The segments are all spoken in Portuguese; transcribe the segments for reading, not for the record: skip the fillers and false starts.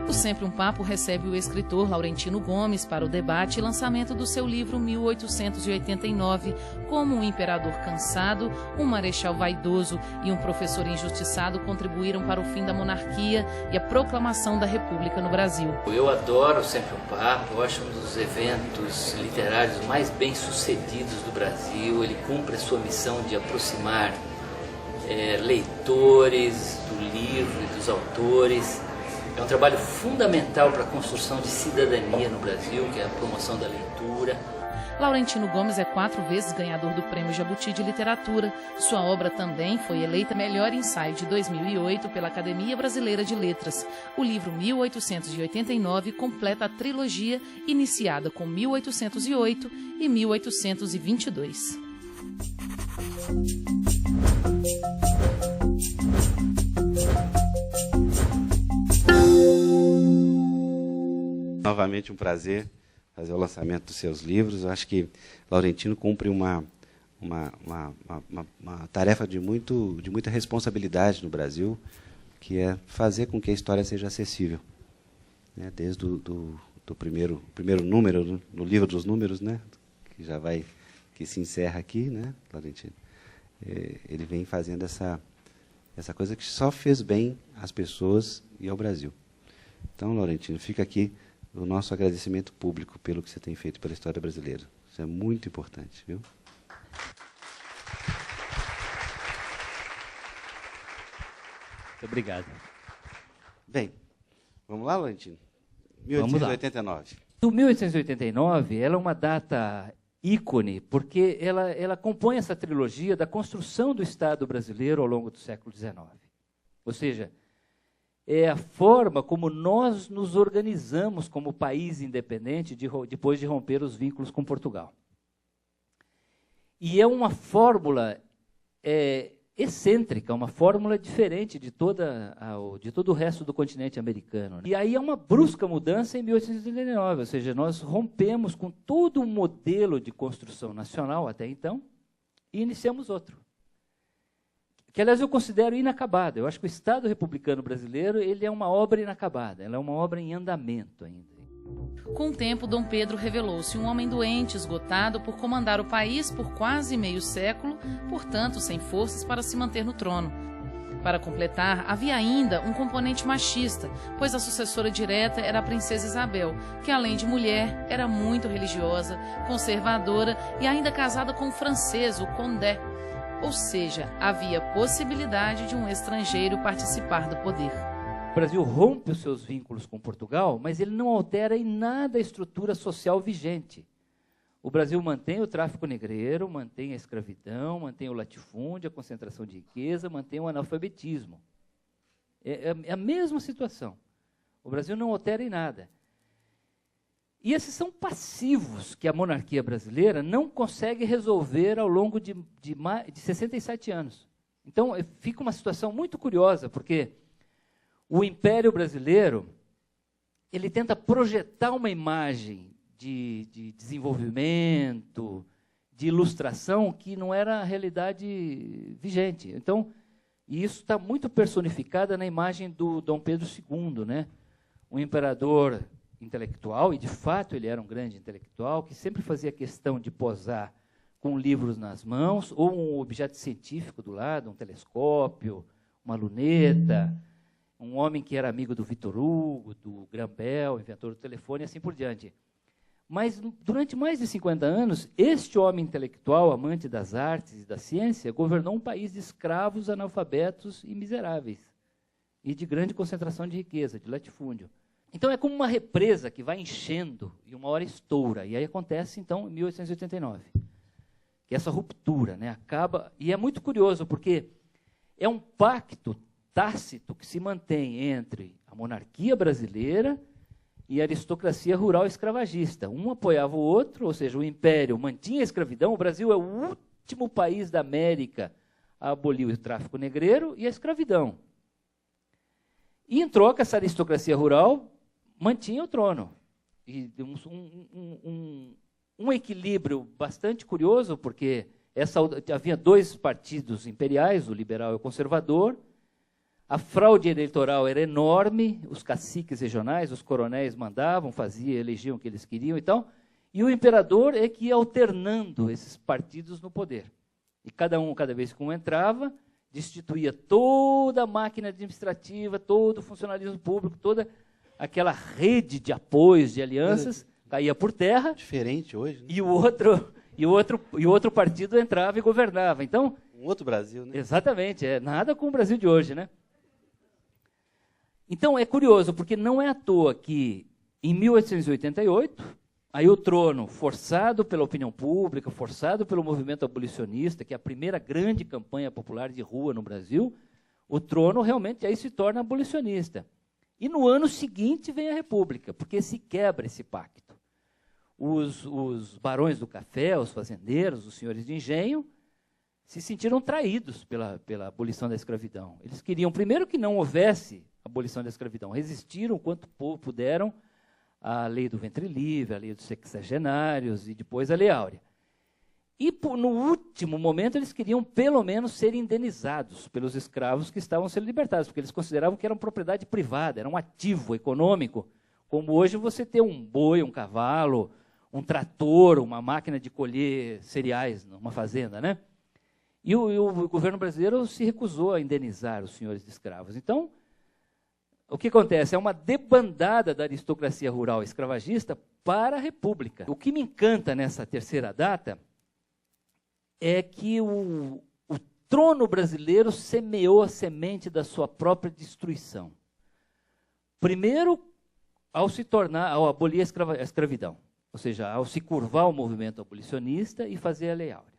O Sempre um Papo recebe o escritor Laurentino Gomes para o debate e lançamento do seu livro 1889, Como um imperador cansado, um marechal vaidoso e um professor injustiçado contribuíram para o fim da monarquia e a proclamação da República no Brasil. Eu adoro o Sempre um Papo, eu acho um dos eventos literários mais bem-sucedidos do Brasil. Ele cumpre a sua missão de aproximar leitores do livro e dos autores. É um trabalho fundamental para a construção de cidadania no Brasil, que é a promoção da leitura. Laurentino Gomes é 4 vezes ganhador do Prêmio Jabuti de Literatura. Sua obra também foi eleita melhor ensaio de 2008 pela Academia Brasileira de Letras. O livro 1889 completa a trilogia iniciada com 1808 e 1822. Novamente um prazer fazer o lançamento dos seus livros. Eu acho que Laurentino cumpre uma tarefa de muita responsabilidade no Brasil, que é fazer com que a história seja acessível, né? Desde do primeiro número, no livro dos números, né? que se encerra aqui, né, Laurentino? Ele vem fazendo essa coisa que só fez bem às pessoas e ao Brasil. Então, Laurentino, fica aqui o nosso agradecimento público pelo que você tem feito pela história brasileira. Isso é muito importante, viu? Muito obrigado. Bem, vamos lá, Laurentino? 1889. O 1889 ela é uma data ícone, porque ela compõe essa trilogia da construção do Estado brasileiro ao longo do século XIX. Ou seja, é a forma como nós nos organizamos como país independente depois de romper os vínculos com Portugal. E é uma fórmula excêntrica, uma fórmula diferente de todo o resto do continente americano. E aí é uma brusca mudança em 1889, ou seja, nós rompemos com todo o modelo de construção nacional até então e iniciamos outro. Que, aliás, eu considero inacabado. Eu acho que o Estado republicano brasileiro ele é uma obra inacabada, ela é uma obra em andamento ainda. Com o tempo, Dom Pedro revelou-se um homem doente, esgotado por comandar o país por quase meio século, portanto, sem forças para se manter no trono. Para completar, havia ainda um componente machista, pois a sucessora direta era a princesa Isabel, que, além de mulher, era muito religiosa, conservadora e ainda casada com um francês, o Condé. Ou seja, havia possibilidade de um estrangeiro participar do poder. O Brasil rompe os seus vínculos com Portugal, mas ele não altera em nada a estrutura social vigente. O Brasil mantém o tráfico negreiro, mantém a escravidão, mantém o latifúndio, a concentração de riqueza, mantém o analfabetismo. É a mesma situação. O Brasil não altera em nada. E esses são passivos que a monarquia brasileira não consegue resolver ao longo de 67 anos. Então, fica uma situação muito curiosa, porque o Império Brasileiro ele tenta projetar uma imagem de desenvolvimento, de ilustração, que não era a realidade vigente. Então, e isso está muito personificado na imagem do Dom Pedro II, né? Um imperador intelectual, e de fato ele era um grande intelectual, que sempre fazia questão de posar com livros nas mãos, ou um objeto científico do lado, um telescópio, uma luneta, um homem que era amigo do Victor Hugo, do Graham Bell, inventor do telefone, e assim por diante. Mas, durante mais de 50 anos, este homem intelectual, amante das artes e da ciência, governou um país de escravos, analfabetos e miseráveis, e de grande concentração de riqueza, de latifúndio. Então, é como uma represa que vai enchendo e uma hora estoura. E aí acontece, então, em 1889, que essa ruptura, né, acaba. E é muito curioso, porque é um pacto tácito que se mantém entre a monarquia brasileira e a aristocracia rural escravagista. Um apoiava o outro, ou seja, o Império mantinha a escravidão. O Brasil é o último país da América a abolir o tráfico negreiro e a escravidão. E, em troca, essa aristocracia rural mantinha o trono. E um equilíbrio bastante curioso, porque havia dois partidos imperiais, o liberal e o conservador. A fraude eleitoral era enorme, os caciques regionais, os coronéis mandavam, faziam, elegiam o que eles queriam e tal, e o imperador é que ia alternando esses partidos no poder. E cada vez que um entrava, destituía toda a máquina administrativa, todo o funcionalismo público, toda aquela rede de apoios, de alianças, caía por terra. Diferente hoje, né? E o outro partido entrava e governava. Então, Um outro Brasil, né? exatamente, nada com o Brasil de hoje, né? Então, é curioso, porque não é à toa que, em 1888, aí o trono, forçado pela opinião pública, forçado pelo movimento abolicionista, que é a primeira grande campanha popular de rua no Brasil, o trono realmente aí se torna abolicionista. E no ano seguinte vem a República, porque se quebra esse pacto. Os barões do café, os fazendeiros, os senhores de engenho, se sentiram traídos pela abolição da escravidão. Eles queriam, primeiro, que não houvesse abolição da escravidão, resistiram quanto puderam à lei do ventre livre, à lei dos sexagenários e depois à lei áurea. E no último momento eles queriam pelo menos ser indenizados pelos escravos que estavam sendo libertados, porque eles consideravam que eram propriedade privada, era um ativo econômico, como hoje você ter um boi, um cavalo, um trator, uma máquina de colher cereais numa fazenda, né? E o governo brasileiro se recusou a indenizar os senhores de escravos. Então, o que acontece? É uma debandada da aristocracia rural escravagista para a República. O que me encanta nessa terceira data é que o trono brasileiro semeou a semente da sua própria destruição. Primeiro, ao abolir a escravidão, ou seja, ao se curvar ao movimento abolicionista e fazer a Lei Áurea.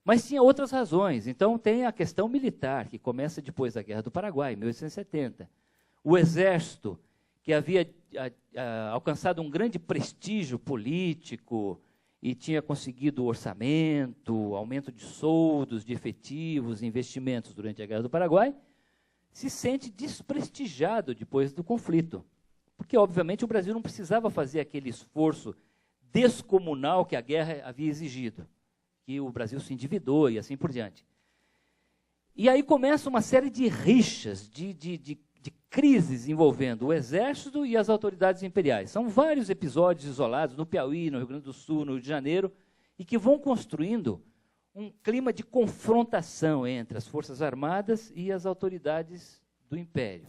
Mas tinha outras razões. Então, tem a questão militar, que começa depois da Guerra do Paraguai, em 1870. O Exército, que havia alcançado um grande prestígio político e tinha conseguido orçamento, aumento de soldos, de efetivos, investimentos durante a Guerra do Paraguai, se sente desprestigiado depois do conflito. Porque, obviamente, o Brasil não precisava fazer aquele esforço descomunal que a guerra havia exigido, que o Brasil se endividou e assim por diante. E aí começa uma série de rixas, de crises envolvendo o Exército e as autoridades imperiais. São vários episódios isolados no Piauí, no Rio Grande do Sul, no Rio de Janeiro, e que vão construindo um clima de confrontação entre as Forças Armadas e as autoridades do Império.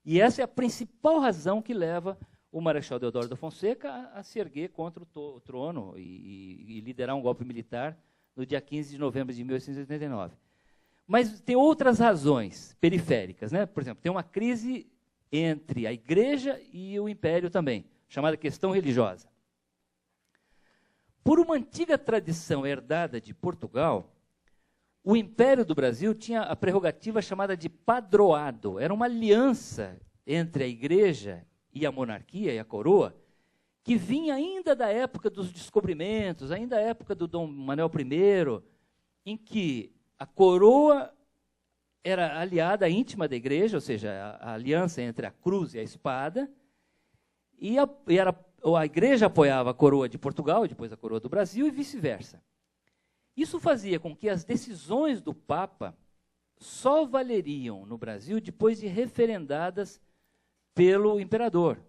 E essa é a principal razão que leva o Marechal Deodoro da Fonseca a se erguer contra o trono e liderar um golpe militar no dia 15 de novembro de 1889. Mas tem outras razões periféricas, né? Por exemplo, tem uma crise entre a Igreja e o Império também, chamada questão religiosa. Por uma antiga tradição herdada de Portugal, o Império do Brasil tinha a prerrogativa chamada de padroado. Era uma aliança entre a Igreja e a monarquia e a coroa, que vinha ainda da época dos descobrimentos, ainda da época do Dom Manuel I, em que a coroa era aliada íntima da Igreja, ou seja, a aliança entre a cruz e a espada, e a Igreja apoiava a coroa de Portugal, e depois a coroa do Brasil, e vice-versa. Isso fazia com que as decisões do Papa só valeriam no Brasil depois de referendadas pelo imperador.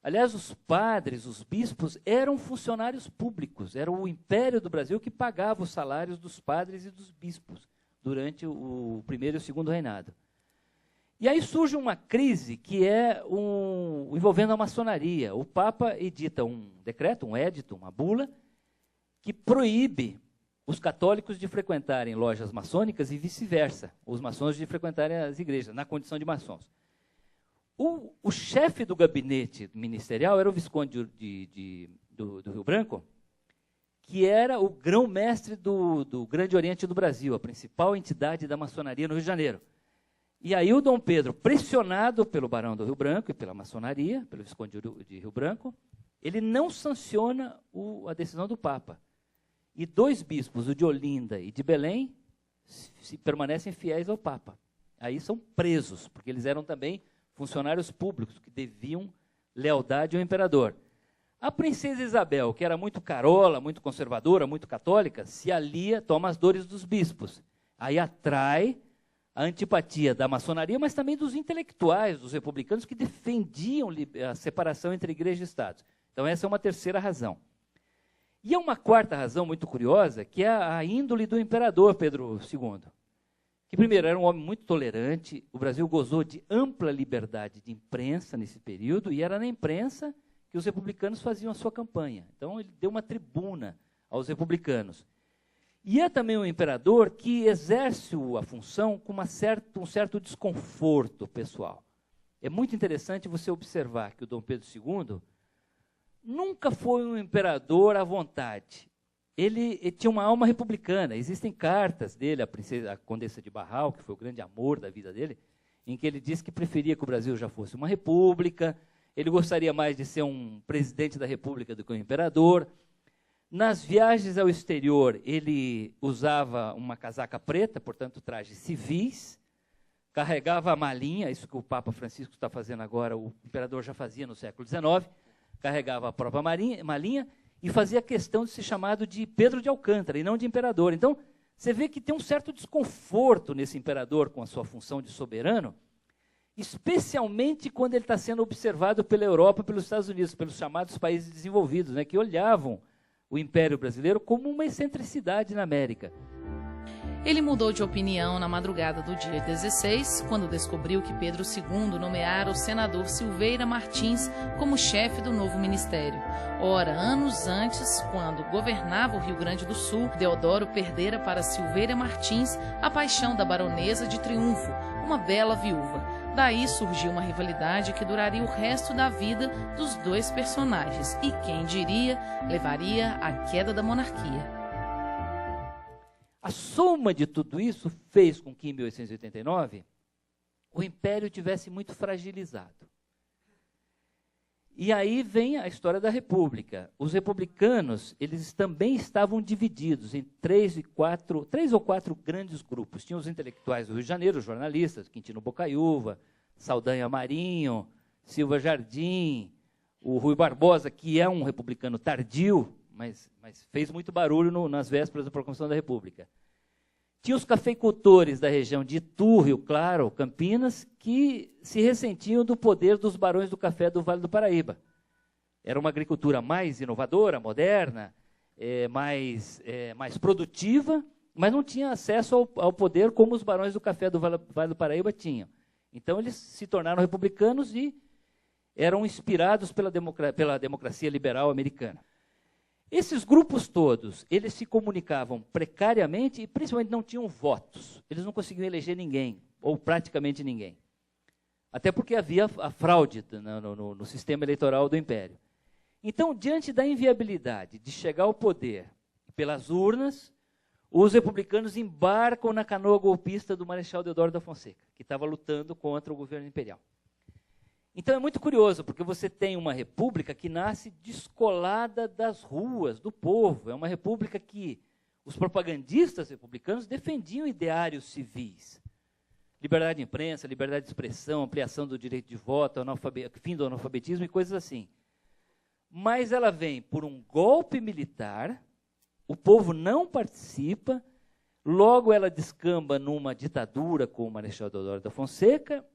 Aliás, os padres, os bispos, eram funcionários públicos, era o Império do Brasil que pagava os salários dos padres e dos bispos durante o primeiro e o segundo reinado. E aí surge uma crise que é envolvendo a maçonaria. O Papa edita um decreto, um édito, uma bula, que proíbe os católicos de frequentarem lojas maçônicas e vice-versa, os maçons de frequentarem as igrejas, na condição de maçons. O chefe do gabinete ministerial era o Visconde do Rio Branco, que era o grão-mestre do Grande Oriente do Brasil, a principal entidade da maçonaria no Rio de Janeiro. E aí o Dom Pedro, pressionado pelo Barão do Rio Branco e pela maçonaria, pelo Visconde de Rio Branco, ele não sanciona a decisão do Papa. E dois bispos, o de Olinda e de Belém, permanecem fiéis ao Papa. Aí são presos, porque eles eram também funcionários públicos que deviam lealdade ao imperador. A princesa Isabel, que era muito carola, muito conservadora, muito católica, se alia, toma as dores dos bispos. Aí atrai a antipatia da maçonaria, mas também dos intelectuais, dos republicanos, que defendiam a separação entre igreja e Estado. Então, essa é uma terceira razão. E há uma quarta razão muito curiosa, que é a índole do imperador Pedro II, que, primeiro, era um homem muito tolerante. O Brasil gozou de ampla liberdade de imprensa nesse período, e era na imprensa que os republicanos faziam a sua campanha. Então, ele deu uma tribuna aos republicanos. E é também um imperador que exerce a função com um certo desconforto pessoal. É muito interessante você observar que o Dom Pedro II nunca foi um imperador à vontade. Ele tinha uma alma republicana. Existem cartas dele, a Condessa de Barral, que foi o grande amor da vida dele, em que ele disse que preferia que o Brasil já fosse uma república, ele gostaria mais de ser um presidente da república do que um imperador. Nas viagens ao exterior, ele usava uma casaca preta, portanto, trajes civis, carregava a malinha, isso que o Papa Francisco está fazendo agora, o imperador já fazia no século XIX, carregava a própria malinha e fazia questão de ser chamado de Pedro de Alcântara, e não de imperador. Então, você vê que tem um certo desconforto nesse imperador com a sua função de soberano, especialmente quando ele está sendo observado pela Europa, pelos Estados Unidos, pelos chamados países desenvolvidos, né, que olhavam o Império Brasileiro como uma excentricidade na América. Ele mudou de opinião na madrugada do dia 16, quando descobriu que Pedro II nomeara o senador Silveira Martins como chefe do novo ministério. Ora, anos antes, quando governava o Rio Grande do Sul, Deodoro perdera para Silveira Martins a paixão da baronesa de Triunfo, uma bela viúva. Daí surgiu uma rivalidade que duraria o resto da vida dos dois personagens e, quem diria, levaria à queda da monarquia. A soma de tudo isso fez com que, em 1889, o Império tivesse muito fragilizado. E aí vem a história da República. Os republicanos, eles também estavam divididos em três ou quatro grandes grupos. Tinha os intelectuais do Rio de Janeiro, os jornalistas, Quintino Bocaiúva, Saldanha Marinho, Silva Jardim, o Rui Barbosa, que é um republicano tardio, mas fez muito barulho nas vésperas da proclamação da República. Tinha os cafeicultores da região de Itu, Rio Claro, Campinas, que se ressentiam do poder dos barões do café do Vale do Paraíba. Era uma agricultura mais inovadora, moderna, mais produtiva, mas não tinha acesso ao poder como os barões do café do Vale do Paraíba tinham. Então, eles se tornaram republicanos e eram inspirados pela democracia liberal americana. Esses grupos todos, eles se comunicavam precariamente e principalmente não tinham votos. Eles não conseguiam eleger ninguém, ou praticamente ninguém. Até porque havia a fraude no sistema eleitoral do Império. Então, diante da inviabilidade de chegar ao poder pelas urnas, os republicanos embarcam na canoa golpista do Marechal Deodoro da Fonseca, que estava lutando contra o governo imperial. Então é muito curioso, porque você tem uma república que nasce descolada das ruas, do povo. É uma república que os propagandistas republicanos defendiam ideários civis. Liberdade de imprensa, liberdade de expressão, ampliação do direito de voto, fim do analfabetismo e coisas assim. Mas ela vem por um golpe militar, o povo não participa, logo ela descamba numa ditadura com o Marechal Deodoro da Fonseca,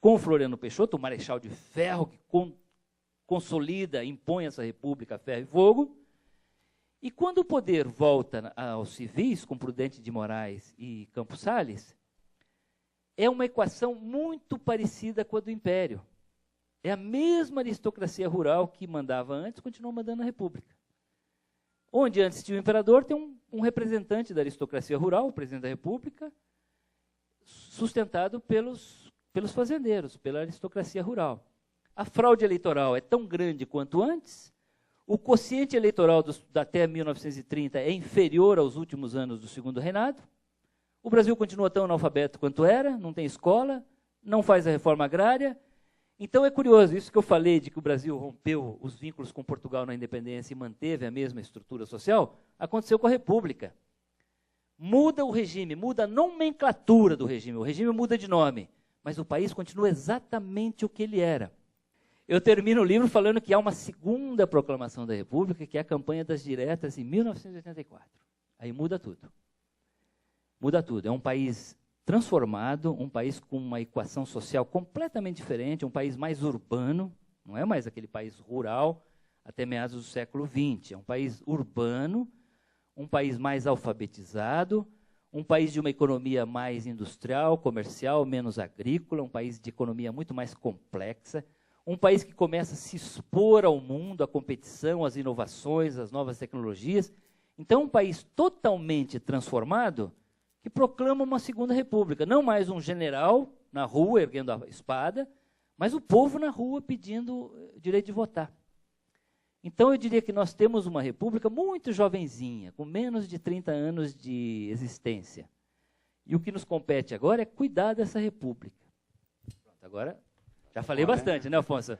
com Floriano Peixoto, o Marechal de Ferro, que consolida, impõe essa república a ferro e fogo. E quando o poder volta aos civis, com Prudente de Moraes e Campos Salles, é uma equação muito parecida com a do Império. É a mesma aristocracia rural que mandava antes, continua mandando na república. Onde antes tinha o imperador, tem um representante da aristocracia rural, o presidente da república, sustentado pelos fazendeiros, pela aristocracia rural. A fraude eleitoral é tão grande quanto antes, o quociente eleitoral até 1930 é inferior aos últimos anos do segundo reinado, o Brasil continua tão analfabeto quanto era, não tem escola, não faz a reforma agrária. Então é curioso, isso que eu falei de que o Brasil rompeu os vínculos com Portugal na independência e manteve a mesma estrutura social, aconteceu com a República. Muda o regime, muda a nomenclatura do regime, o regime muda de nome, mas o país continua exatamente o que ele era. Eu termino o livro falando que há uma segunda proclamação da República, que é a campanha das diretas em 1984. Aí muda tudo. Muda tudo. É um país transformado, um país com uma equação social completamente diferente, um país mais urbano, não é mais aquele país rural até meados do século XX, é um país urbano, um país mais alfabetizado, um país de uma economia mais industrial, comercial, menos agrícola, um país de economia muito mais complexa, um país que começa a se expor ao mundo, à competição, às inovações, às novas tecnologias. Então, um país totalmente transformado que proclama uma segunda república. Não mais um general na rua erguendo a espada, mas o povo na rua pedindo direito de votar. Então, eu diria que nós temos uma república muito jovenzinha, com menos de 30 anos de existência. E o que nos compete agora é cuidar dessa república. Pronto, agora, já falei bastante, né, Afonso?